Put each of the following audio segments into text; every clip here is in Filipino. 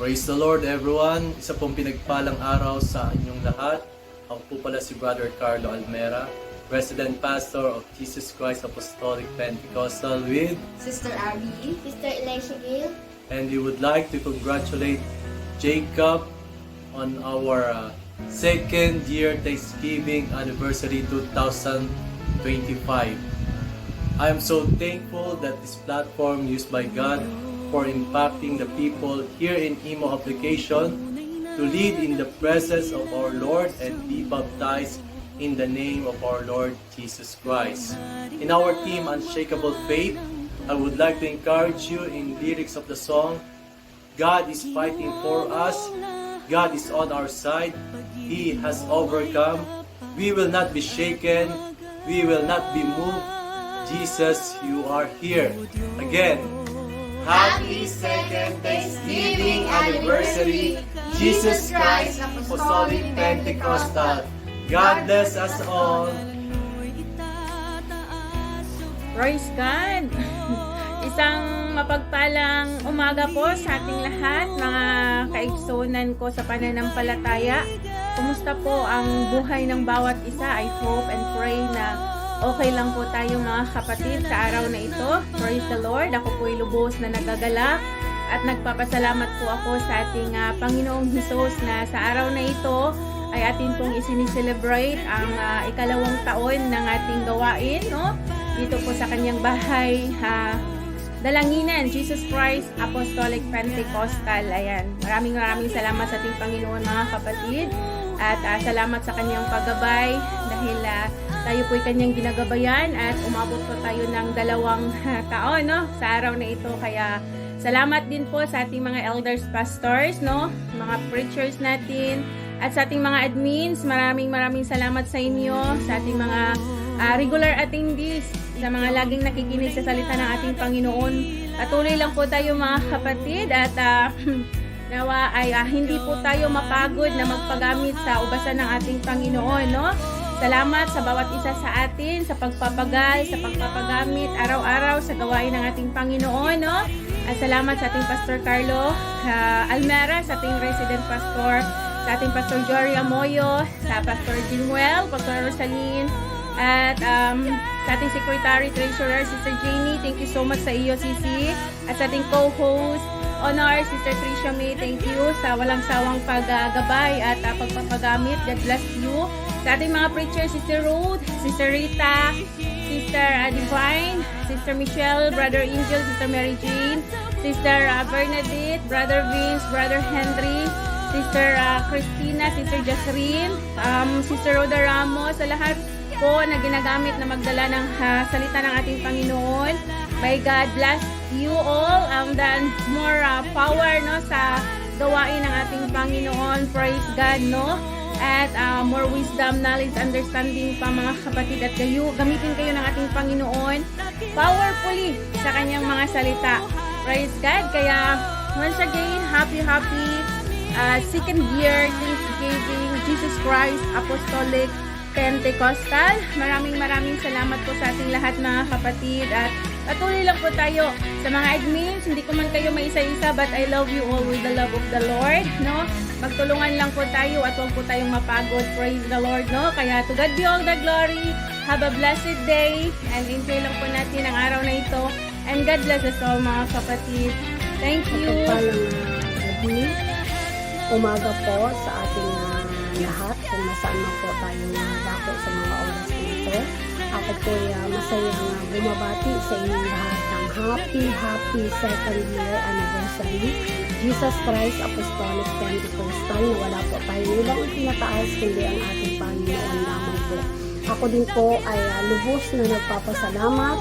Praise the Lord everyone! Isa pong pinagpalang araw sa inyong lahat. Ako po pala si Brother Carlo Almera, President Pastor of Jesus Christ Apostolic Pentecostal with Sister Abby, Sister Elisha Gale, and we would like to congratulate Jacob on our second year Thanksgiving anniversary 2025. I am so thankful that this platform used by God for impacting the people here in Imo application to lead in the presence of our Lord and be baptized in the name of our Lord Jesus Christ. In our team Unshakable Faith, I would like to encourage you in lyrics of the song, God is fighting for us, God is on our side, He has overcome, we will not be shaken, we will not be moved, Jesus, you are here. Again, Happy second Thanksgiving anniversary, Jesus Christ Apostolic Pentecostal. God bless us all. Praise God! Isang mapagpalang umaga po sa ating lahat, mga kaigsunan ko sa pananampalataya. Kumusta po ang buhay ng bawat isa? I hope and pray na okay lang po tayo mga kapatid sa araw na ito. Praise the Lord. Ako po'y lubos na nagagalak at nagpapasalamat po ako sa ating Panginoong Hesus na sa araw na ito ay atin pong isinicelebrate ang ikalawang taon ng ating gawain, no? Dito po sa kanyang bahay, Dalanginan, Jesus Christ Apostolic Pentecostal. Ayan. Maraming salamat sa ating Panginoon mga kapatid at salamat sa kanyang paggabay dahil tayo po'y kanyang ginagabayan at umabot po tayo ng 2 taon, no? Sa araw na ito. Kaya salamat din po sa ating mga elders, pastors, no? Mga preachers natin at sa ating mga admins. Maraming salamat sa inyo, sa ating mga regular attendees, sa mga laging nakikinig sa salita ng ating Panginoon. Patuloy lang po tayo mga kapatid at nawa ay hindi po tayo mapagod na magpagamit sa ubasan ng ating Panginoon, no? Salamat sa bawat isa sa atin sa pagpapagal, sa pagpapagamit araw-araw sa gawain ng ating Panginoon, no? At salamat sa ating Pastor Carlo Almera, sa ating resident pastor, sa ating Pastor Jory Amoyo, sa Pastor Jimuel, Pastor Rosaline, at sa ating Secretary Treasurer, Sister Janie. Thank you so much sa iyo, Sisi. At sa ating co-host, Honor, Sister Tricia May, thank you sa walang sawang paggabay at pagpapagamit. God bless you. Sa ating mga preachers, Sister Ruth, Sister Rita, Sister Divine, Sister Michelle, Brother Angel, Sister Mary Jane, Sister Bernadette, Brother Vince, Brother Henry, Sister Christina, Sister Jasrine, Sister Roda Ramos, sa lahat po na ginagamit na magdala ng salita ng ating Panginoon. May God bless you all. Dan more power, no, sa gawain ng ating Panginoon. Praise God, no? At more wisdom, knowledge, understanding pa mga kapatid, at kayo, gamitin kayo ng ating Panginoon powerfully sa kanyang mga salita. Praise God. Kaya once again, happy second year Thanksgiving Jesus Christ Apostolic Pentecostal. Maraming salamat po sa ating lahat mga kapatid at patuloy lang po tayo sa mga admins. Hindi ko man kayo maisa-isa but I love you all with the love of the Lord, no? Magtulungan lang po tayo at huwag po tayong mapagod. Praise the Lord, no? Kaya to God be all the glory. Have a blessed day and enjoy lang po natin ang araw na ito. And God bless us all mga kapatid. Thank you. Umaga po sa ating lahat kung nasaan man po tayo dako sa mga oras na ito. Ako po masaya na bumabati sa inyong lahat ng happy second year anniversary Jesus Christ Apostolic Pentecostal na wala po tayo ibang itinataas kundi ang ating Panginoon lamang po. Ako din po ay lubos na nagpapasalamat,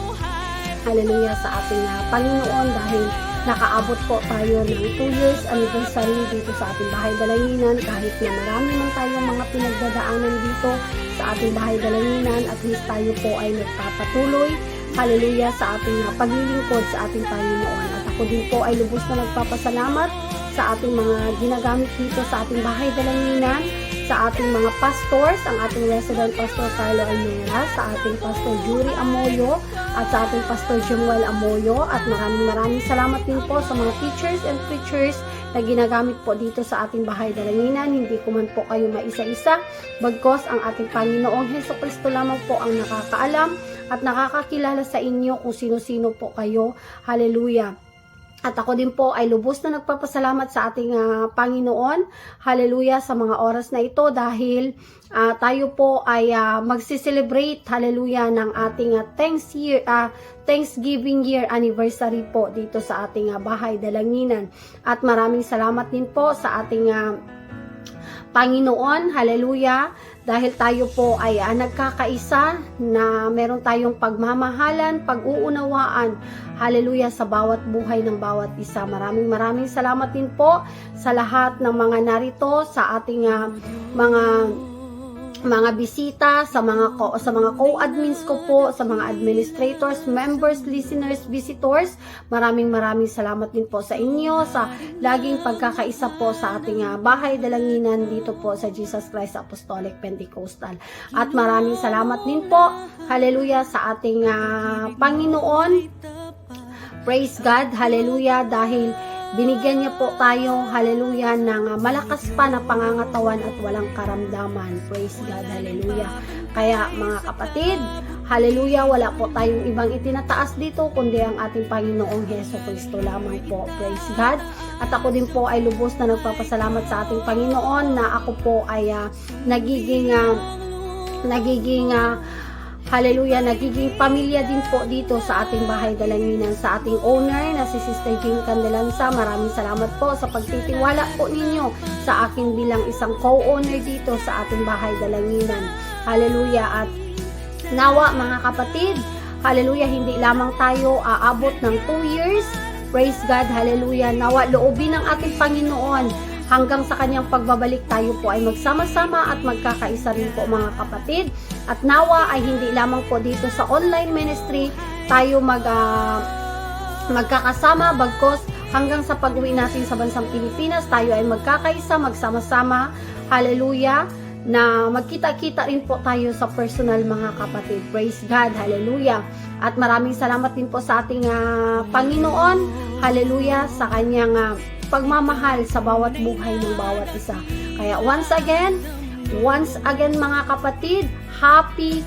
hallelujah, sa ating Panginoon dahil nakaabot po tayo ng 2 years anniversary dito sa ating bahay Dalanginan. Kahit na marami man tayong mga pinagdadaanan dito sa ating bahay Dalanginan, at least tayo po ay nagpapatuloy, hallelujah, sa ating paglilingkod sa ating Panginoon. At ako din po ay lubos na nagpapasalamat sa ating mga ginagamit dito sa ating bahay Dalanginan, sa ating mga pastors, ang ating resident Pastor Carlo Almera, sa ating Pastor Jory Amoyo, at sa ating Pastor Jimuel Amoyo, at maraming salamat din po sa mga teachers and preachers na ginagamit po dito sa ating bahay dalanginan. Hindi ko man po kayo maisa-isa, bagkos ang ating Panginoong Hesukristo lamang po ang nakakaalam at nakakakilala sa inyo kung sino-sino po kayo. Hallelujah. At ako din po ay lubos na nagpapasalamat sa ating Panginoon. Hallelujah, sa mga oras na ito dahil tayo po ay magsi-celebrate, hallelujah, ng ating Thanksgiving year anniversary po dito sa ating bahay dalanginan. At maraming salamat din po sa ating Panginoon, hallelujah, dahil tayo po ay nagkakaisa na meron tayong pagmamahalan, pag-uunawaan, hallelujah, sa bawat buhay ng bawat isa. Maraming salamat din po sa lahat ng mga narito, sa ating mga bisita, sa mga co-admins ko po, sa mga administrators, members, listeners, visitors. Maraming salamat din po sa inyo sa laging pagkakaisa po sa ating bahay dalanginan dito po sa Jesus Christ Apostolic Pentecostal. At maraming salamat din po, hallelujah, sa ating Panginoon. Praise God, hallelujah, dahil binigyan niya po tayo, hallelujah, ng malakas pa na pangangatawan at walang karamdaman. Praise God, hallelujah. Kaya mga kapatid, hallelujah, wala po tayong ibang itinataas dito kundi ang ating Panginoong Hesukristo lamang po. Praise God. At ako din po ay lubos na nagpapasalamat sa ating Panginoon na ako po ay nagiging hallelujah, nagiging pamilya din po dito sa ating bahay dalanginan, sa ating owner na si Sister Jean Candelanza. Maraming salamat po sa pagtitiwala po ninyo sa akin bilang isang co-owner dito sa ating bahay dalanginan. Hallelujah. At nawa mga kapatid, hallelujah, hindi lamang tayo aabot ng 2 years. Praise God, hallelujah. Nawa loobin ng ating Panginoon hanggang sa kanyang pagbabalik tayo po ay magsama-sama at magkakaisa rin po mga kapatid. At nawa ay hindi lamang po dito sa online ministry tayo magkakasama, bagkos hanggang sa pag-uwi natin sa bansang Pilipinas tayo ay magkakaisa, magsama-sama, hallelujah, na magkita-kita rin po tayo sa personal mga kapatid. Praise God, hallelujah. At maraming salamat din po sa ating Panginoon, hallelujah, sa kanyang pagmamahal sa bawat buhay ng bawat isa. Kaya once again mga kapatid, happy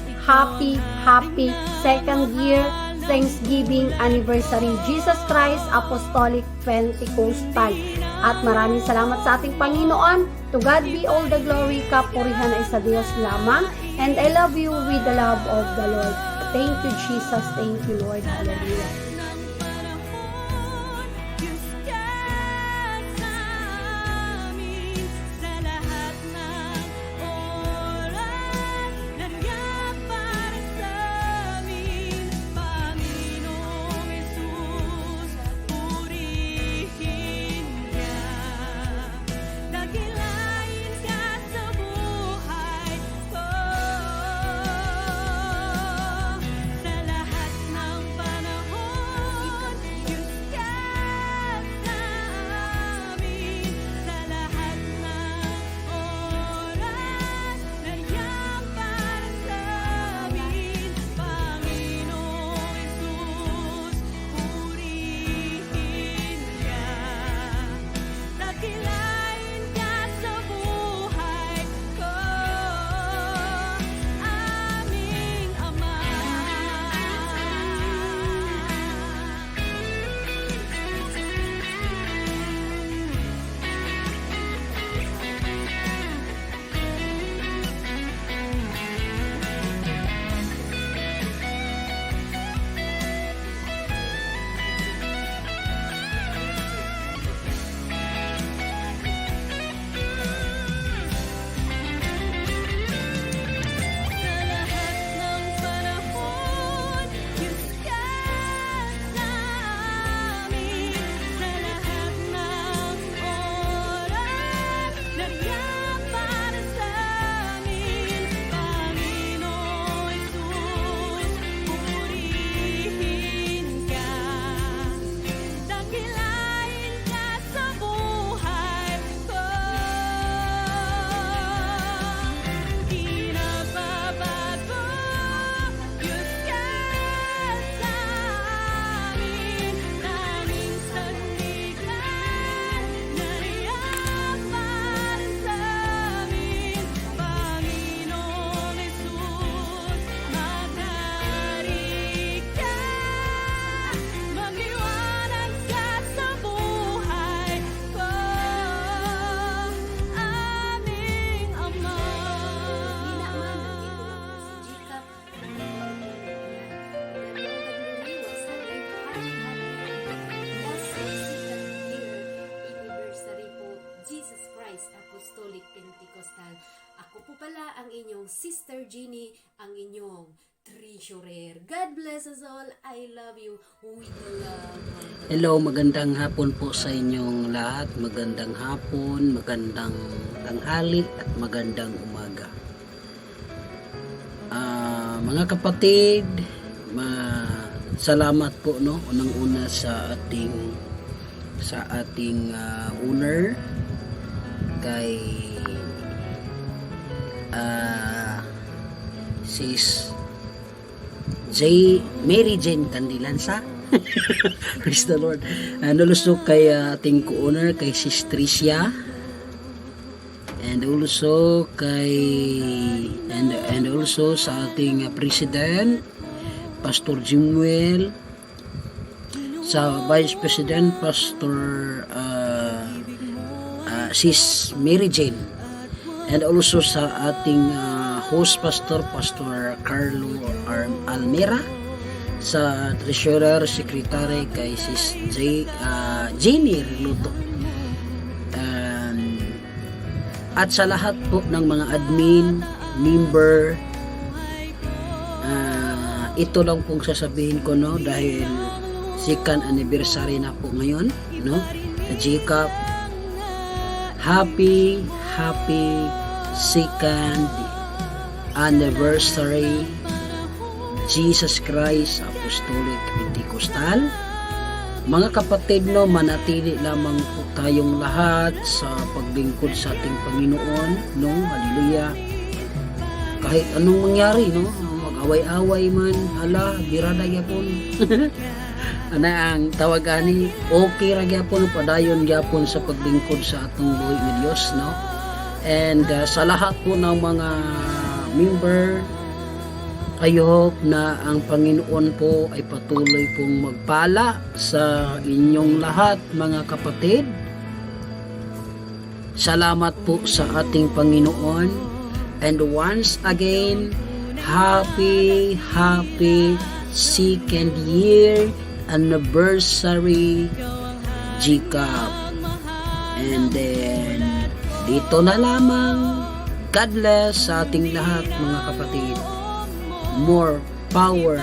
second year Thanksgiving anniversary Jesus Christ Apostolic Pentecostal. At maraming salamat sa ating Panginoon. To God be all the glory, kapurihan ay sa Diyos lamang. And I love you with the love of the Lord. Thank you, Jesus. Thank you, Lord. Hallelujah. Sister Jeannie, ang inyong treasurer. God bless us all. I love you with the love. Hello, magandang hapon po sa inyong lahat. Magandang hapon, magandang tanghali at magandang umaga. Mga kapatid, salamat po unang-una sa ating owner kay Sis Mary Jane Candilansa. Praise the Lord. Nalusok kay ating co-owner kay Sis Tricia, and also sa ating president Pastor Jimuel, sa Vice President Pastor Sis Mary Jane, and also sa ating host Pastor Carlo Almera, sa Treasurer Secretary kay Sis Jenny Reluto, at sa lahat po ng mga admin, member. Ito lang pong sasabihin ko dahil second anniversary na po ngayon sa GCAP. Happy second anniversary Jesus Christ Apostolic Pentecostal. Mga kapatid, manatili lamang po tayong lahat sa paglingkod sa ating Panginoon, hallelujah. Kahit anong mangyari, mag-away-away man, birada yapon. Ang tawag ani, okay ra gyapon, padayon gyapon sa paglingkod sa atong buhay ni Dios, And sa lahat po ng mga member, I hope na ang Panginoon po ay patuloy pong magpala sa inyong lahat, mga kapatid. Salamat po sa ating Panginoon. And once again, happy second year anniversary GCAP. And then, dito na lamang. God bless sa ating lahat, mga kapatid. More power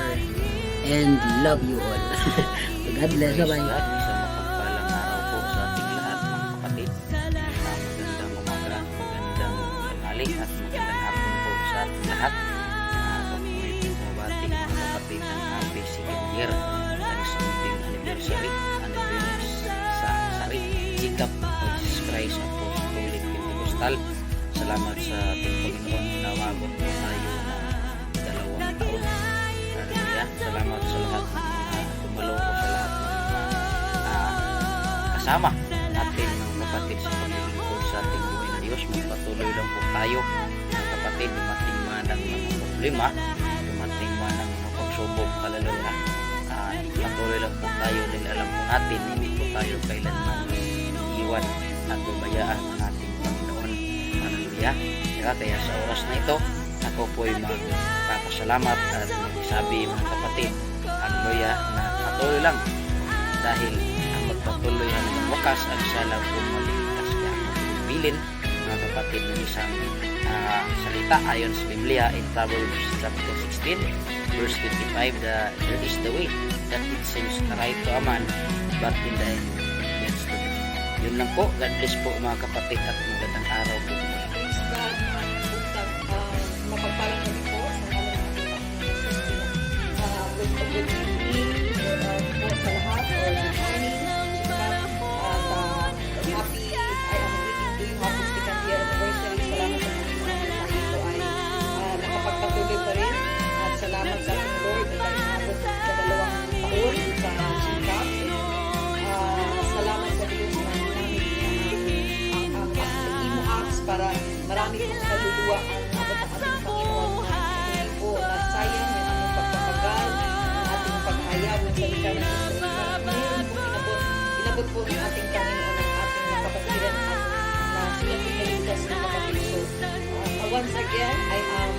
and love you all. God bless. Bye-bye. Isang mapagpalang araw po sa ating lahat, mga kapatid. Magandang umaga, magandang tanghali at magandang hapon po sa ating lahat. Pag-uwi po mabati mga kapatid ng happy second year ng isang anniversary sa GCAP of Jesus Christ Apostolic Pentecostal. Salamat sa ating Panginoon na umabot po tayo ng 2 taon. Salamat sa lahat ng tumalo ko sa lahat ng kasama natin, mga kapatid, sa paglilingkod sa ating buhay na Diyos. Magpatuloy lang po tayo, mga kapatid, dumating man ang mga problema, dumating man ang mga pagsubok, kalalala. Patuloy lang po tayo dahil alam po natin, hindi po tayo kailanman iwan at babayaan ng ating Panginoon. Hallelujah. Kaya sa oras na ito, ako po ay magpapasalamat at magsabi, mga kapatid, hallelujah, na patuloy lang dahil ang magpatuloy hanggang wakas ang siya lang kung maliligtas niya. Bilin, mga kapatid, ng isang salita ayon sa Biblia in Proverbs chapter 16 verse 25, there is the way that it seems right to a man, but in the end it's to be. Yun lang po. God bless po, mga kapatid, at magandang araw po. Mapagpalang kami po sa ngalan ng ating good evening po sa lahat, or good morning, happy, I am wishing to you happy second year anniversary. Salamat sa Panginoon na ito ay nakapagpatuloy pa rin, at salamat sa ating Lord na inabot sa 2 taon sa GCAP. Salamat sa Diyos na ang Imo Acts para marami pong kaluluwa ang abot ng ating Panginoon, na hindi po nasayang yung ating pagpapagal, ang ating pag-ayaw ng salita ng Diyos. Mayroon pong inabot po ng ating Panginoon ang ating napapatiran at na sila pinaligtas ng kapatid. So, once again, I am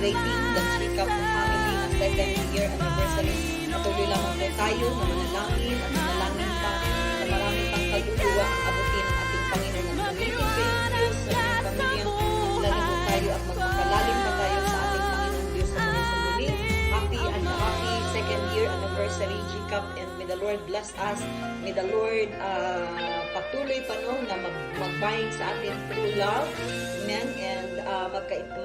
rating the GCAP family na second year anniversary. Patuloy lamang po tayo na manalangin at manalangin pa na marami pang kaluluwa ang abutin ng ating Panginoon. At gamitin po yung Diyos sa ating pamilya. Lalo po tayo at magpapalalo Anniversary GCAP, and may the Lord bless us. May the Lord patuloy pa no na magbind sa atin through love. Amen. And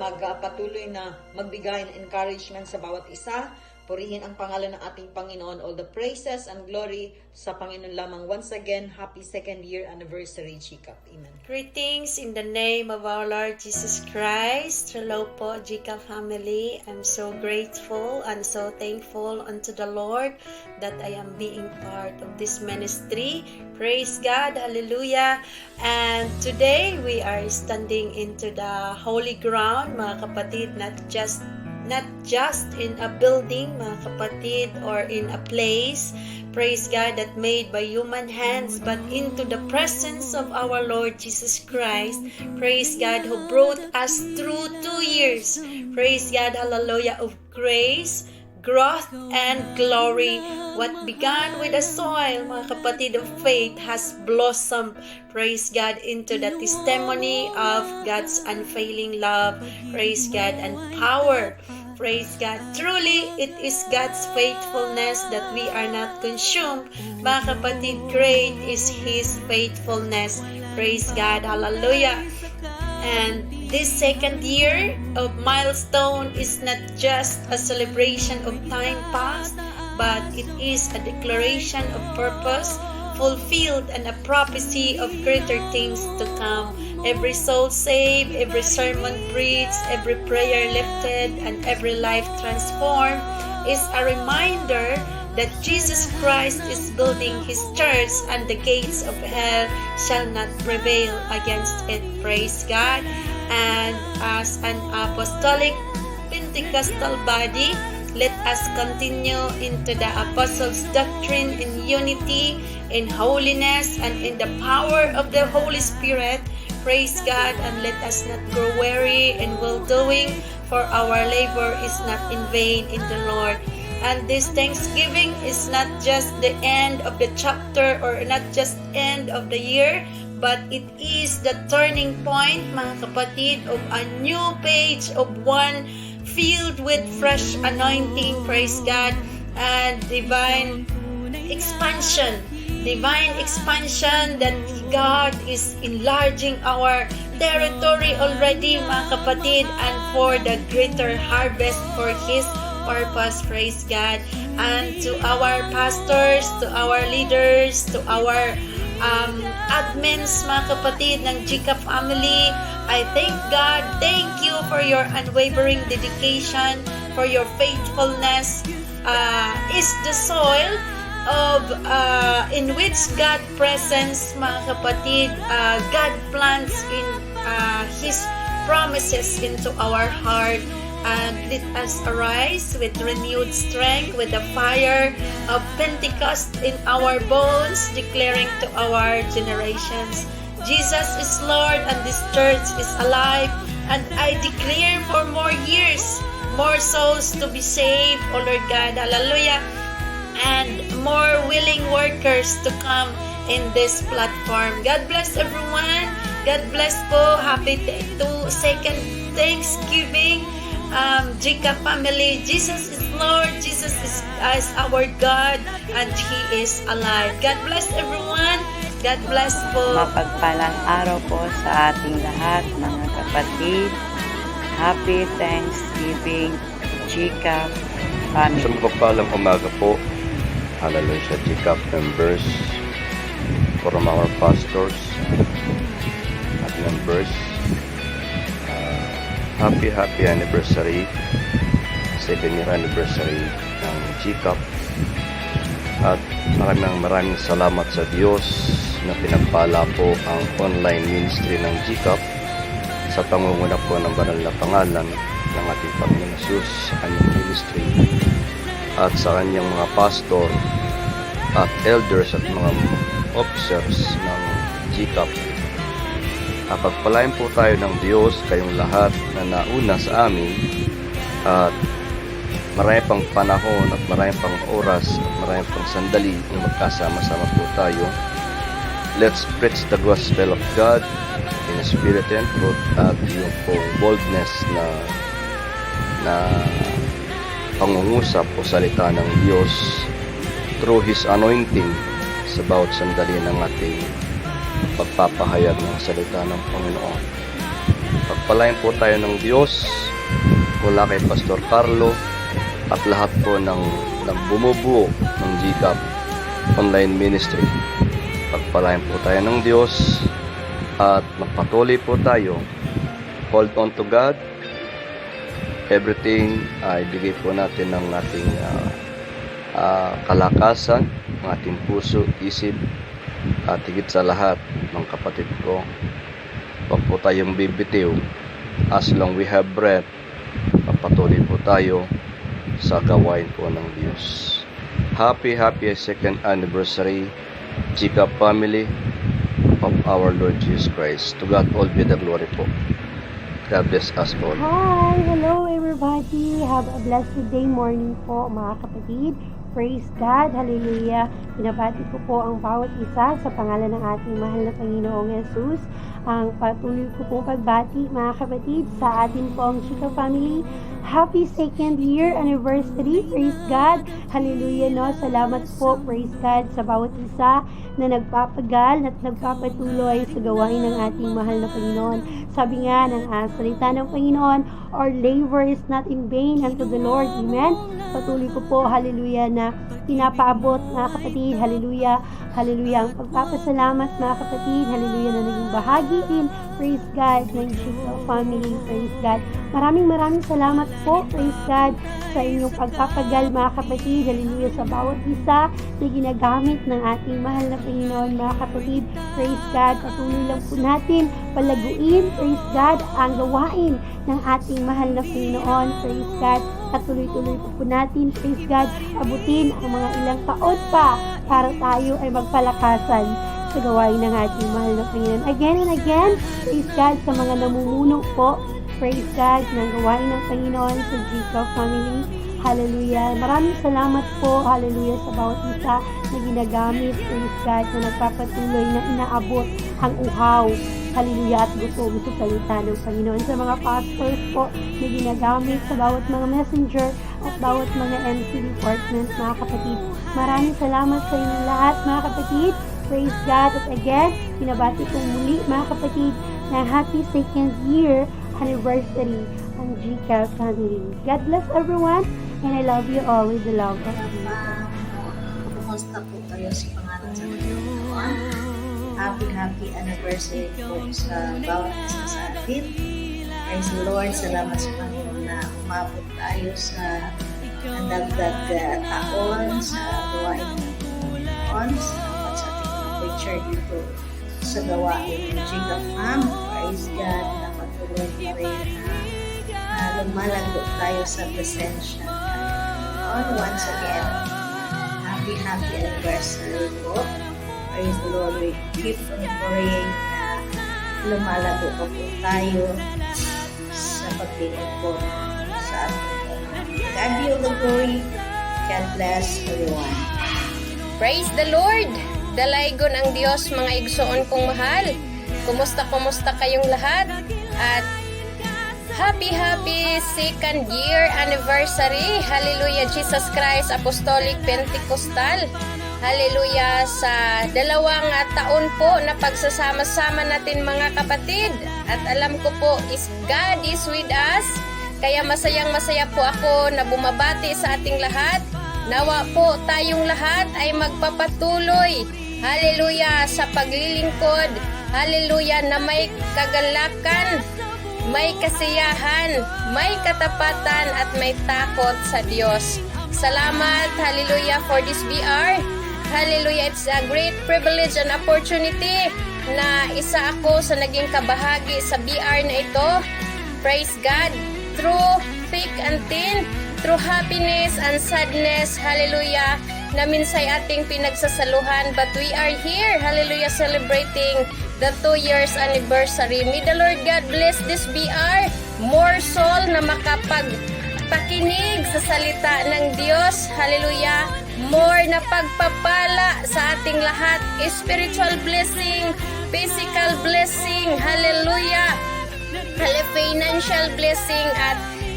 magpatuloy na magbigay ng encouragement sa bawat isa. Purihin ang pangalan ng ating Panginoon. All the praises and glory sa Panginoon lamang. Once again, happy 2nd year anniversary, GCAP. Amen. Greetings in the name of our Lord Jesus Christ. Hello po, GCAP family. I'm so grateful and so thankful unto the Lord that I am being part of this ministry. Praise God, hallelujah. And today we are standing into the holy ground, mga kapatid, not just in a building, mga kapatid, or in a place, praise God, that made by human hands, but into the presence of our Lord Jesus Christ, praise God, who brought us through 2 years, praise God, hallelujah, of grace, growth, and glory. What began with the soil, mga kapatid, of faith has blossomed, praise God, into the testimony of God's unfailing love, praise God, and power. Praise God. Truly, it is God's faithfulness that we are not consumed. Mga kapatid, great is His faithfulness. Praise God. Hallelujah. And this 2nd year of milestone is not just a celebration of time past, but it is a declaration of purpose fulfilled and a prophecy of greater things to come. Every soul saved, every sermon preached, every prayer lifted, and every life transformed is a reminder that Jesus Christ is building His church and the gates of hell shall not prevail against it. Praise God. And as an apostolic Pentecostal body, let us continue into the apostles' doctrine in unity, in holiness, and in the power of the Holy Spirit. Praise God, and let us not grow weary in well-doing, for our labor is not in vain in the Lord. And this Thanksgiving is not just the end of the chapter or not just end of the year, but it is the turning point, mga kapatid, of a new page of one filled with fresh anointing, praise God, and divine expansion that God is enlarging our territory already, mga kapatid, and for the greater harvest for His purpose, praise God. And to our pastors, to our leaders, to our admins, mga kapatid ng GCAP family, I thank God. Thank you for your unwavering dedication, for your faithfulness. Is the soil of in which God presence, mga kapatid, God plants in His promises into our heart. And let us arise with renewed strength, with the fire of Pentecost in our bones, declaring to our generations, Jesus is Lord and this church is alive. And I declare for more years, more souls to be saved, O Lord God, hallelujah, and more willing workers to come in this platform. God bless everyone. God bless po. Happy 2nd Thanksgiving. GCAP family, Jesus is Lord, Jesus is our God, and He is alive. God bless everyone. God bless po. Mapagpalang araw po sa ating lahat, mga kapatid. Happy Thanksgiving, GCAP family. Sa mapagpalang umaga po, hallelujah, GCAP members, from our pastors at members, happy anniversary, 2nd year anniversary ng GCAP. At maraming salamat sa Diyos na pinagpala po ang online ministry ng GCAP sa pangunguna po ng banal na pangalan ng ating Panginoon Jesus sa kanyang ministry at sa kanyang mga pastor at elders at mga officers ng GCAP. Pagpalain po tayo ng Diyos kayong lahat na nauna sa amin, at marami pang panahon at marami pang oras at marami pang sandali na magkasama-sama po tayo. Let's preach the gospel of God in spirit and truth, at yung pong boldness na pangungusap o salita ng Diyos through His anointing sa bawat sandali ng ating pagpapahayag ng salita ng Panginoon. Pagpalain po tayo ng Diyos mula kay Pastor Carlo at lahat po ng bumubuo ng GCAP Online Ministry. Pagpalain po tayo ng Diyos at magpatuloy po tayo. Hold on to God. Everything ay bigay po natin ng ating kalakasan, ng ating puso, isip, at higit sa lahat, mga kapatid ko, huwag po tayong bibitiw. As long we have breath, papatuloy po tayo sa gawain po ng Diyos. Happy 2nd anniversary, GCAP family of our Lord Jesus Christ. To God all be the glory po. God bless us all. Hi! Hello everybody! Have a blessed day morning po mga kapatid. Praise God! Hallelujah! Pinabati ko po ang bawat isa sa pangalan ng ating mahal na Panginoong Yesus. Ang patuloy ko pong pagbati mga kapatid sa ating pong Chika family. Happy 2nd year anniversary. Praise God. Hallelujah, no? Salamat po, praise God, sa bawat isa na nagpapagal at nagpapatuloy sa gawain ng ating mahal na Panginoon. Sabi nga ng salita ng Panginoon, our labor is not in vain unto the Lord. Amen? Patuloy ko po, hallelujah, na pinapaabot mga kapatid. Hallelujah. Hallelujah. Ang pagpapasalamat mga kapatid. Hallelujah, na naging bahagi din. Praise God, ng Chika family. Praise God. Maraming salamat po, praise God, sa inyong pagpapagal mga kapatid. Hallelujah, sa bawat isa na ginagamit ng ating mahal na Panginoon mga kapatid. Praise God, patuloy lang po natin palaguin, praise God, ang gawain ng ating mahal na Panginoon. Praise God, patuloy-tuloy po natin, praise God, abutin ang mga ilang taon pa para tayo ay magpalakasan sa gawain ng ating mahal na Panginoon. Again and again, praise God, sa mga namumuno po, praise God, ng gawain ng Panginoon sa GCAP family. Hallelujah. Maraming salamat po, hallelujah, sa bawat isa na ginagamit, praise God, na nagpapatuloy na inaabot ang uhaw, hallelujah, at gutom sa salita ng Panginoon. Sa mga pastors po na ginagamit sa bawat mga messenger at bawat mga MC department, mga kapatid. Maraming salamat sa inyong lahat, mga kapatid. Praise God. At again, pinabati kong muli, mga kapatid, na happy 2nd year anniversary ang GCAP family. God bless everyone, and I love you all with the love of Jesus. Kumusta po kayo sa pangalan sa Panginoon? Happy anniversary po sa bawat isa sa atin. Praise the Lord. Salamat sa Panginoon na umabot tayo sa dagdag taon sa gawain ng Panginoon. Salamat sa ating preacher dito sa gawain ng GCAP Fam. Praise God na patuloy pa rin na lumalago tayo sa presensya ng Panginoon. Once again, happy anniversary po. Praise the Lord. We keep on praying na lumalago pa po tayo sa paglingkod po sa ating God be all the glory. God bless everyone. Praise the Lord! Dalaygon ang Diyos, mga igsoon kong mahal. Kumusta kayong lahat? At happy 2nd year anniversary. Hallelujah, Jesus Christ Apostolic Pentecostal. Hallelujah, sa 2 taon po na pagsasama-sama natin mga kapatid. At alam ko po, God is with us. Kaya masayang-masaya po ako na bumabati sa ating lahat. Nawa po tayong lahat ay magpapatuloy. Hallelujah, sa paglilingkod. Hallelujah, na may kagalakan, may kasiyahan, may katapatan at may takot sa Diyos. Salamat, hallelujah, for this BR. Hallelujah, it's a great privilege and opportunity na isa ako sa naging kabahagi sa BR na ito. Praise God, through thick and thin, through happiness and sadness, hallelujah, na minsay ating pinagsasaluhan, but we are here, hallelujah, celebrating the 2 years anniversary. May the Lord God bless this BR, more soul na makapagpakinig sa salita ng Diyos, hallelujah, more na pagpapala sa ating lahat, spiritual blessing, physical blessing, hallelujah, financial blessing, at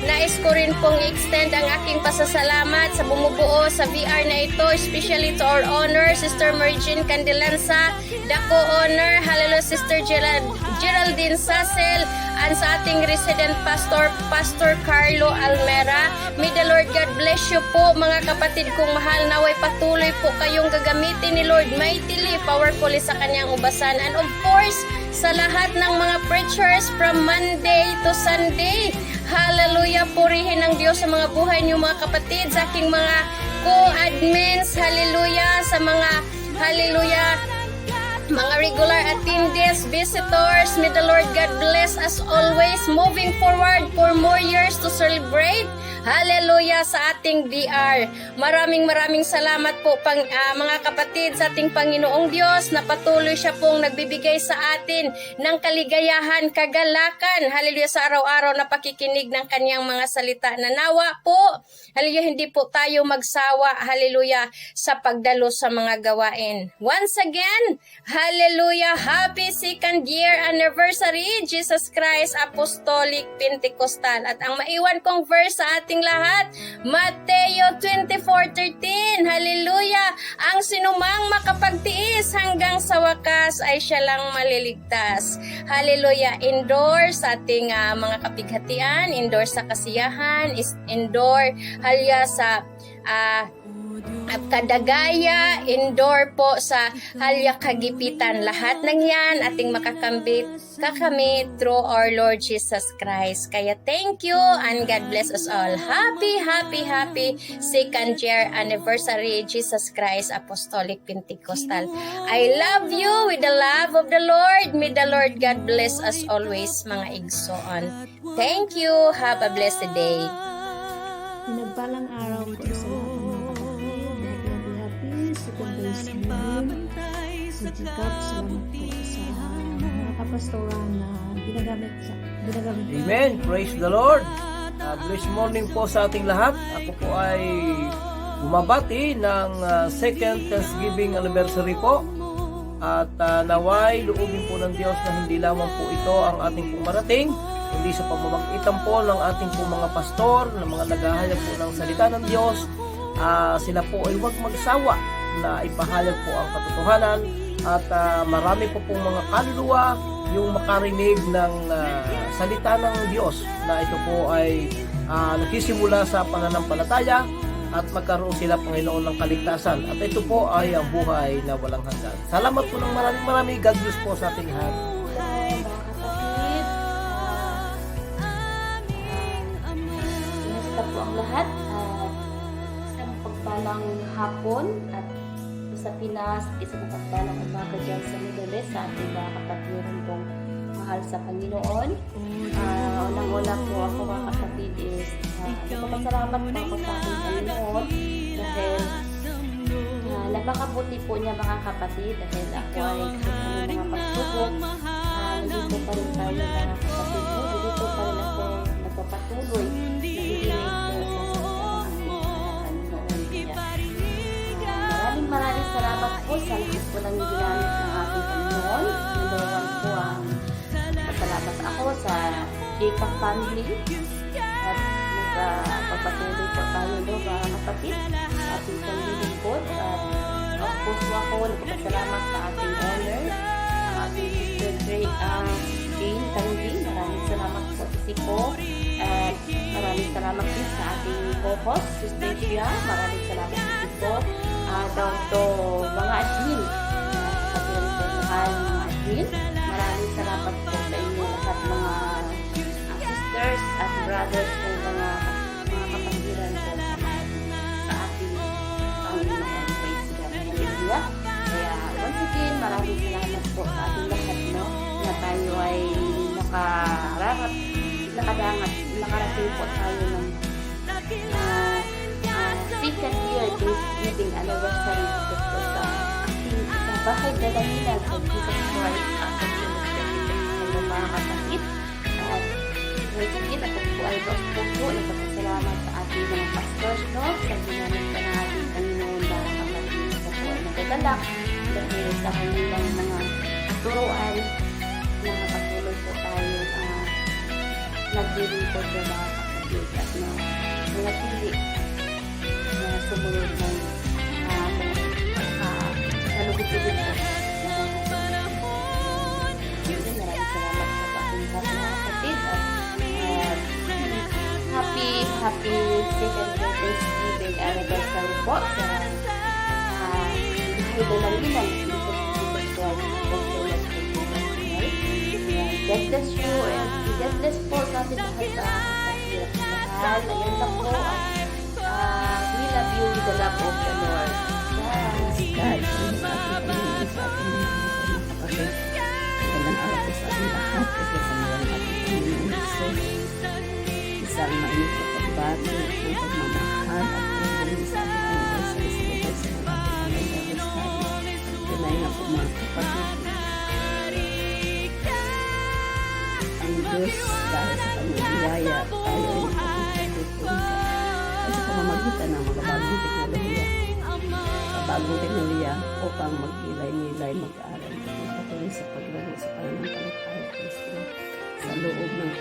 nais ko rin pong extend ang aking pasasalamat sa bumubuo sa VR na ito, especially to our honor, Sister Mergin Candelanza, the co-owner, hallelujah, Sister Geraldine Sasel, and sa ating resident pastor, Pastor Carlo Almera. May the Lord God bless you po, mga kapatid kong mahal. Naway patuloy po kayong gagamitin ni Lord mightily, powerfully sa kanyang ubasan. And of course, sa lahat ng mga preachers from Monday to Sunday, hallelujah, purihin ng Diyos sa mga buhay niyo, mga kapatid, sa aking mga co-admins, hallelujah, sa mga, hallelujah, mga regular attendees, visitors, may the Lord God bless us always, moving forward for more years to celebrate, hallelujah, sa ating VR. Maraming salamat po mga kapatid sa ating Panginoong Diyos na patuloy siya pong nagbibigay sa atin ng kaligayahan, kagalakan, hallelujah, sa araw-araw na pakikinig ng kanyang mga salita. Nanawa po, hallelujah, hindi po tayo magsawa, hallelujah, sa pagdalo sa mga gawain. Once again, hallelujah, happy 2nd year anniversary, Jesus Christ Apostolic Pentecostal. At ang maiwan kong verse sa ating lahat, Mateo 24:13, hallelujah, ang sinumang makapagtiis hanggang sa wakas ay siya lang maliligtas. Hallelujah, indoor sa ating mga kapighatian, indoor sa kasiyahan, indoor, hallelujah, sa at kadagaya, indoor po sa halya kagipitan. Lahat ng yan ating kakamit through our Lord Jesus Christ. Kaya thank you and God bless us all. Happy 2nd year anniversary, Jesus Christ Apostolic Pentecostal. I love you with the love of the Lord. May the Lord God bless us always, mga igsoon. Thank you. Have a blessed day. Pinagpalang araw po sa lahat ng mga kapatid. Happy 2nd day sa Jikap. Salamat po sa mga kapastoran na ginagamit. Amen. Praise the Lord. Blessed morning po sa ating lahat. Ako po ay bumabati ng second Thanksgiving anniversary po. At naway, loobin po ng Diyos na hindi lamang po ito ang ating pumarating, hindi sa pamamagitan po ng ating po mga pastor, ng mga naghahayag po ng salita ng Diyos. Sila po ay huwag magsawa na ipahayag po ang katotohanan at marami po pong mga kaluluwa yung makarinig ng salita ng Diyos na ito po ay nagsisimula sa pananampalataya at magkaroon sila, Panginoon, ng kaligtasan. At ito po ay ang buhay na walang hanggan. Salamat po ng maraming. God bless po sa ating lahat. Kumusta po ang lahat? Isang pagpalang hapon at sa Pinas, isang pagpalang umaga dyan sa Middle East, sa ating mga kapatiran pong mahal sa Panginoon. Unang-una po ako, mga kapatid, is nagpapasalamat po ako sa ating Panginoon dahil napakabuti po niya, mga kapatid, dahil ako ay kasama mga pagsubok. Nandito pa rin tayo, mga kapatid po. Nandito pa rin ako nagpapatuloy. Nakikinig po sa Panginoon. Maraming salamat po sa lahat po ng ginamit ng ating Panginoon. Number 1 po ang pasalamat ako sa Jacob family at magpapatuloy po tayo, mga kapatid, ating paglilingkod. At of course po ako nagpapasalamat sa ating owner, ang ating Sister Jane Tangi. Maraming salamat po sa Siko. At maraming salamat din sa ating co-host, Sister Shia. Maraming salamat sa Siko. Down to mga admin, kapatid po mahal mga admin. Maraming salamat po sa inyo lahat, mga sisters at brothers po, mga kapatiran po sa ating Panginoon. Praise God. Hallelujah. Kaya once again, maraming salamat po sa ating lahat, no, na tayo ay nakarating po tayo ng second year Thanksgiving anniversary po sa ating bahay dalahilan sa Jesus Christ at sa mga kapatid. At once again, ako po ay nagpapasalamat sa ating mga pastors, no, sa ginamit pa ng ating Panginoon, mga kapatid. Ako po ay nagagalak dahil sa kanilang mga turuan na patuloy po tayo naglilingkod sa mga kapatid. kapatid at na nanatili na sumunod ng kalugod-lugod po. Maraming salamat sa ating lahat mga kapatid at happy second year Thanksgiving anniversary po sa ilang ilang God bless you and God bless po sa ating lahat sa hirap na mahal. Ayan lang po at we love you with the love of the Lord. Bye! God, sa ating Panginoon, sa ating mga kapatid. Magandang araw po sa ating lahat. Kasi sa mga ating Panginoon Jesus. Isang mainit na pagbati ng pagmamahal at pagmamahal sa ating anniversary celebration ng ating anniversary. Tunay na po mga kapatid. Ang Diyos dahil sa kanyang biyaya tayo ay nakapagpapituloy sa pamamagitan ng mga bagong teknolohiya. Bagong teknolohiya upang mag-ilay-nilay, mag-aaral at magpatuloy sa paglaro sa pananampalataya ng Kristo sa loob ng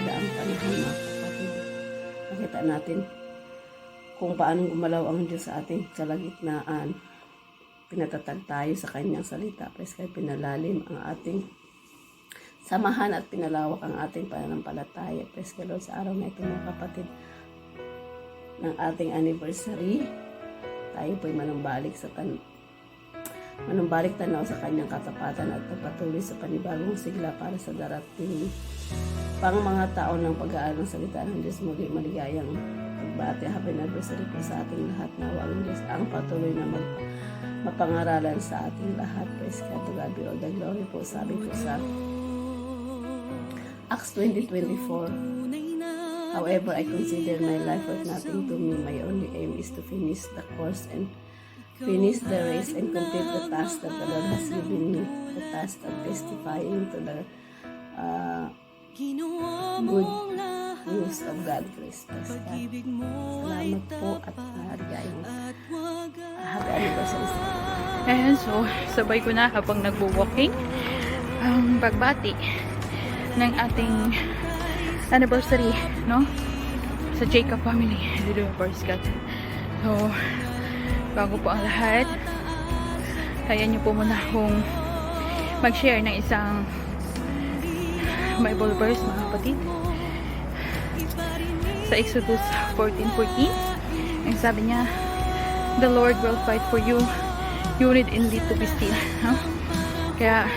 daang panahon mga kapatid. Nakita natin kung paano gumalaw ang Diyos sa ating kalagitnaan. Pinatatag tayo sa kanyang salita, kaya pinalalim ang ating samahan at pinalawak ang ating pananampalataya. Praise the Lord, sa araw na ito mga kapatid ng ating anniversary. Tayo po'y manumbalik tanaw sa kanyang katapatan at pagpatuloy sa panibagong sigla para sa darating pang mga taon ng pag-aaral ng salita ng Diyos. Muli maligayang pagbati. Happy anniversary po sa ating lahat. Nawa ang Diyos ang patuloy na mapangaralan sa ating lahat. Praise God, to God be all the glory po. Sabi po sa Acts 20:24, however, I consider my life worth nothing to me. My only aim is to finish the course and finish the race and complete the task that the Lord has given me. The task of testifying to the good news of God. Praise God. Salamat po at maligayang happy anniversary sa atin. Ayan, so sabay ko na habang nagbo-walking ang pagbati ng ating anniversary, no? Sa Jacob family. Hallelujah, praise God. So, bago po ang lahat, kaya niyo po muna akong mag-share ng isang Bible verse, mga kapatid. Sa Exodus 14:14, ang sabi niya, the Lord will fight for you. You need indeed to be still. No? Kaya,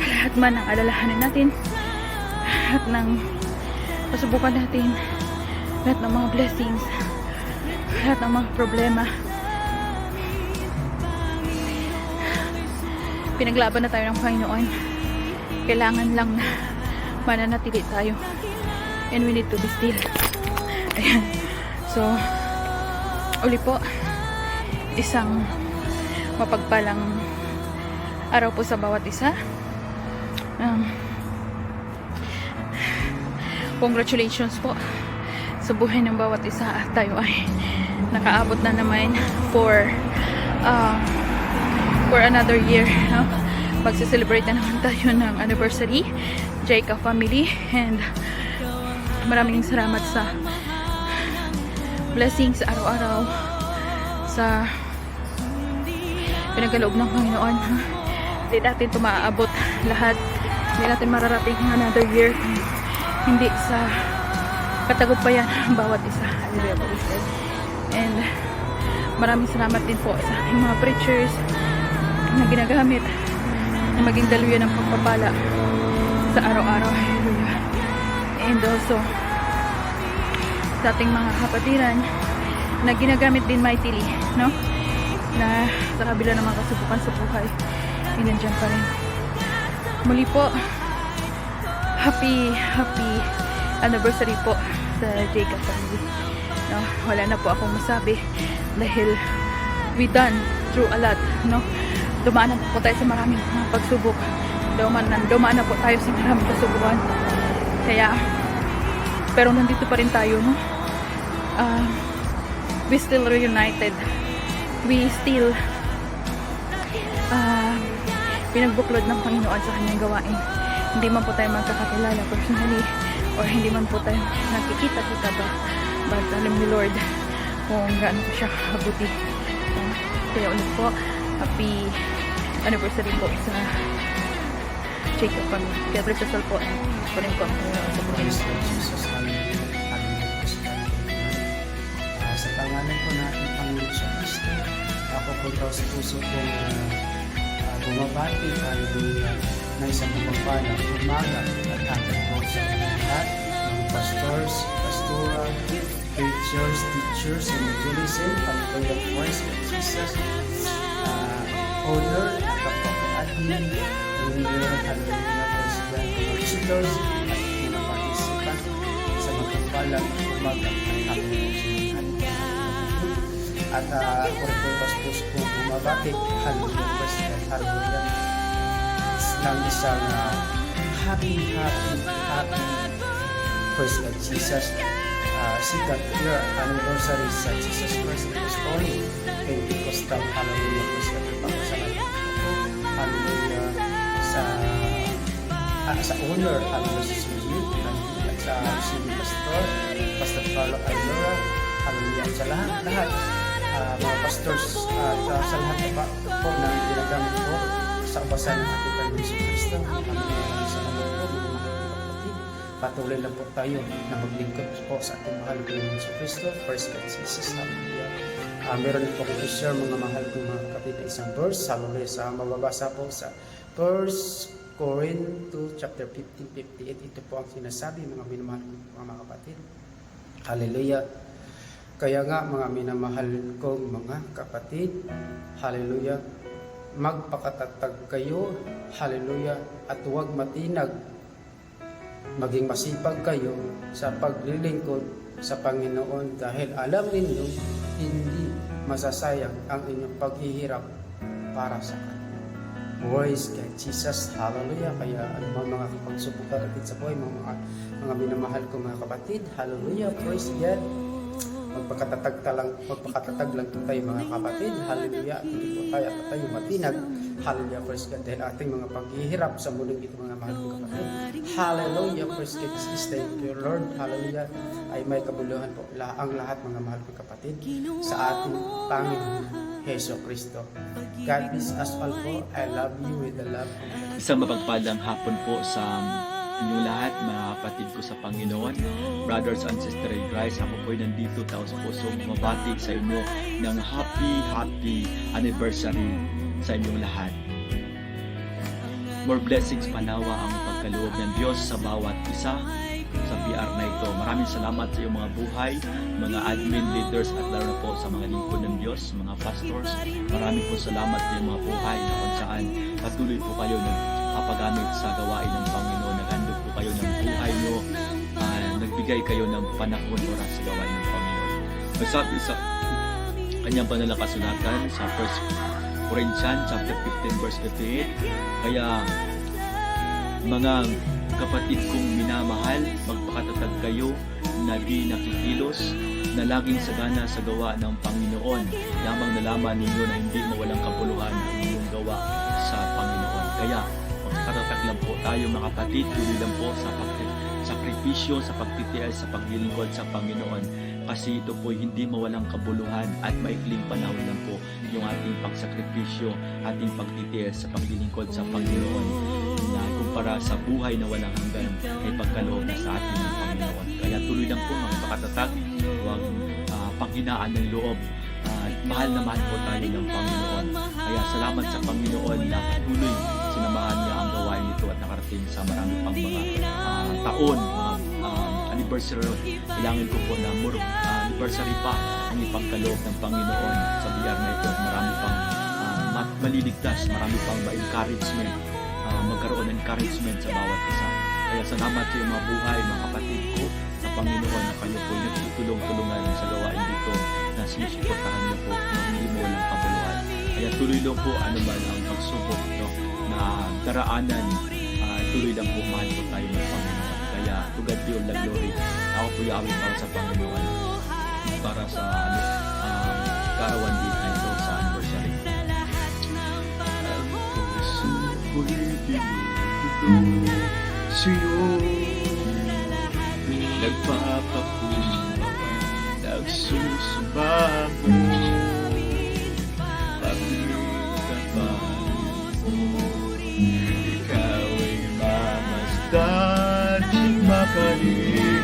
lahat man ang alalahanin natin, lahat ng pasubukan natin, lahat ng mga blessings, lahat ng mga problema, pinaglaban na tayo ng Panginoon. Kailangan lang na mananatili tayo, and we need to be still. Ayan. So, uli po, isang mapagpalang araw po sa bawat isa. Congratulations po sa buhay ng bawat isa, at tayo ay nakaabot na naman for another year, no? Magse-celebrate na naman tayo ng anniversary, Jacob family, and maraming salamat sa blessings araw-araw, sa pinagaloob ng Panginoon. Hindi natin ito maaabot lahat, hindi natin mararating another year hindi sa katagumpayan ang bawat isa. And maraming salamat din po sa ating mga preachers na ginagamit na maging daluyan ng pagpapala sa araw-araw. Hallelujah. And also sa ating mga kapatiran na ginagamit din mightily, no? Na sa kabila ng mga kasubukan sa buhay, nandiyan pa rin. Muli po, happy anniversary po sa Jacob family. No, wala na po akong masabi dahil we done through a lot, no? Dumaan na po tayo sa maraming pagsubok. Dumaan na po tayo sa maraming kasubukan. Kaya, pero nandito pa rin tayo, no? We still reunited. We still pinagbuklod ng Panginoon sa kanyang gawain. Hindi man po tayo magkakakilala personally, or hindi man po tayo nakikita-kita ba, but alam ni Lord kung gaano ko siya kabuti. Kaya ulit po, happy anniversary po sa Jacob family. Kaya bless us all po, and kunin ko ang sa buhay. Praise Lord Jesus, hallelujah. Hallelujah po sa kanyang sa pangalan po natin Panginoon Kristo, ako po taos puso kong bumabati, hallelujah, na isang mapagpalang umaga at hapon po sa lahat ng pastors, pastora, preachers, teachers, and evangelism, hallelujah, praise Lord Jesus, owner, at kapwa ko admin, leader, hallelujah, praise God, mga visitors, at mga participant sa mapagpalang umaga at hapon po sa at ako rin po paspos kong bumabati, hallelujah, praise God, hallelujah, ng isang happy praise God Jesus, second year anniversary sa Jesus Christ Apostolic Pentecostal, hallelujah, praise God, pagpapasalan ko, hallelujah, sa owner, hallelujah, si Sujit, at sa senior pastor, Pastor Carlo Alora, hallelujah, sa lahat mga pastors at sa lahat pa po na ginagamit po sa kabasan ng ating Panginoon Kristo. Hallelujah, salamat po mga kapatid. Patuloy lang po tayo na maglingkod po sa ating mahal na Panginoon Kristo. First God Jesus, hallelujah. Meron po kong i-share mga mahal kong mga kapatid na isang verse, hallelujah, sa mababasa po sa 1 Corinto chapter 15:58. Ito po ang sinasabi mga minamahal kong mga kapatid. Hallelujah. Kaya nga mga minamahal kong mga kapatid, hallelujah, magpakatatag kayo, hallelujah, at huwag matinag. Maging masipag kayo sa paglilingkod sa Panginoon dahil alam ninyo hindi masasayang ang inyong paghihirap para sa Kanya. Praise God Jesus, hallelujah. Kaya mga pagsubok natin sa buhay, mga minamahal kong mga kapatid, hallelujah, praise God. Magpakatatag lang po tayo mga kapatid, hallelujah, at hindi po tayo matinag, hallelujah, praise God, dahil ating mga paghihirap sa muling ito mga mahal kong kapatid, hallelujah, praise God, Jesus, thank you Lord, hallelujah, ay may kabuluhan po ang lahat mga mahal kong kapatid sa ating Panginoon Hesus Kristo. God bless us all po. I love you with the love of God. Isang mapagpalang hapon po sa inyong lahat, mga kapatid ko sa Panginoon, brothers and sisters in Christ. Ako po'y nandito taos puso mabati sa inyo ng happy anniversary sa inyong lahat. More blessings panawa ang pagkaloob ng Diyos sa bawat isa sa PR na ito. Maraming salamat sa iyong mga buhay, mga admin leaders at lalo na po sa mga lingkod ng Diyos, mga pastors. Maraming po salamat sa iyong mga buhay na kung saan patuloy po kayo nagpapagamit sa gawain ng Panginoon. Naghandog po kayo ng buhay nyo, nagbigay kayo ng panahon para sa gawain ng Panginoon. Masabi sa kanyang banalang kasulatan sa 1 Corinthians chapter 15 verse 58, kaya mga kapatid kong minamahal, magpakatatag kayo na di nakikilos, na laging sagana sa gawa ng Panginoon, lamang nalaman ninyo na hindi mawalang kabuluhan ang inyong gawa sa Panginoon. Kaya magpakatatag lang po tayo mga kapatid, tuloy lang po sa sakripisyo, sa pagtitiis, sa paglilingkod sa Panginoon, kasi ito po hindi mawalang kabuluhan at maikling panahon lang po yung ating pagsakripisyo, ating pagtitiis sa paglilingkod sa Panginoon na kumpara sa buhay na walang hanggan ay pagkaloob na sa ating ng Panginoon. Kaya tuloy lang po mga pakatatag, huwag panghinaan ng loob, mahal na mahal po tayo ng Panginoon. Kaya salamat sa Panginoon na patuloy sinamahan niya ang gawain nito at nakarating sa marami pang mga taon, mga anniversary. Kailangan ko po na anniversary pa ang ipagkaloob ng Panginoon sa biyar na ito. Marami pang maliligtas, marami pang ma-encouragement, magkaroon ng encouragement sa bawat isa. Kaya salamat sa mga buhay, mga kapatid ko sa Panginoon na kayo po nagtutulong-tulungan sa gawain dito na sinusuportahan niyo po na hindi mo walang kabuluhan. Kaya tuloy lang po ano ba ang pagsubok na daraanan, tuloy lang po mahal po tayo ng Panginoon. Kaya to God be all the glory. Ako po yawin para sa Panginoon, para sa karawan dito na ito sa anniversary. Ang puso'y binubudo sa'yo,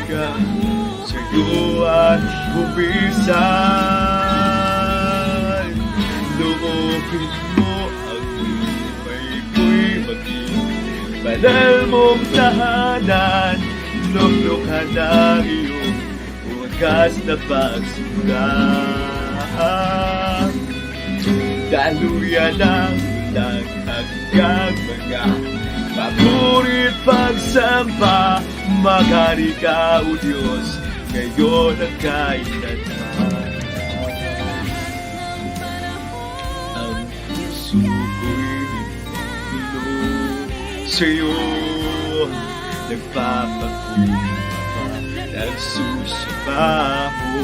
ka sa iyong bumisan. Loobin mo ang buhay ko'y maging banal mong tahanan. Luklukan ang iyong wagas na pagsimula. Daluyan ang hanggang mga paborit pagsamba. Maghari ka, O Diyos, ngayon at kailanman. Ang puso ko'y nilulog sa'yo, nagpapakumbaba, nagsusubaho.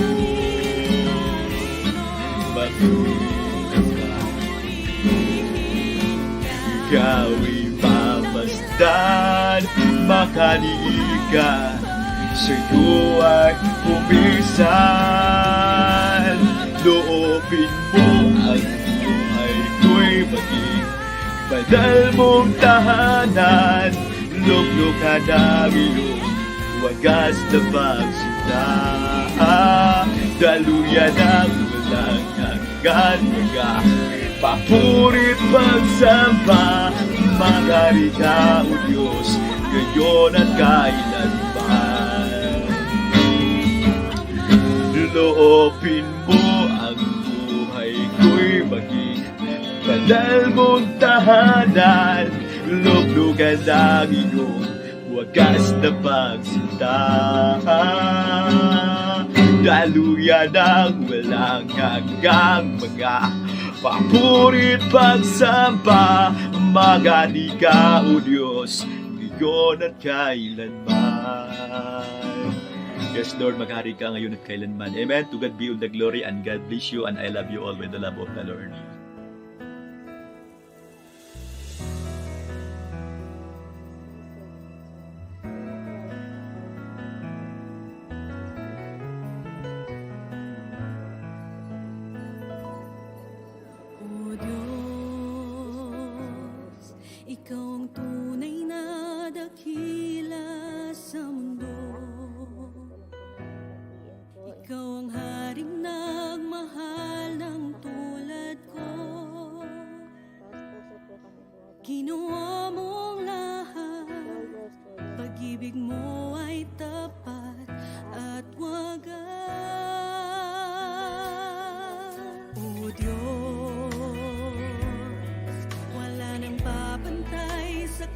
Ikaw ay pamasdan, makaliig ka, sa'yo ay umisan. Loobin mo ang buhay ko'y maging banal mong tahanan. Luklukan ang iyong wagas na pagsinta. Daluyan ang walang hanggan mga papurit pagsamba. Maghari ka, O Diyos, ngayon at kailanman. Loobin mo ang buhay ko'y maging banal mong tahanan. Luglugan ang iyong wagas na pagsinta. Daluyan ang walang hanggang mga papurit pagsamba. Maghari ka, O Diyos, ngayon at kailanman. Yes, Lord, maghari ka ngayon at kailanman. Amen. To God be all the glory, and God bless you, and I love you all with the love of the Lord. Ikaw ang tunay na dakila sa mundo. Ikaw ang haring nagmahal ng tulad ko. Ginawa mong lahat, pag-ibig mo ay tapat at wagas. O Diyos, wala nang papantay sa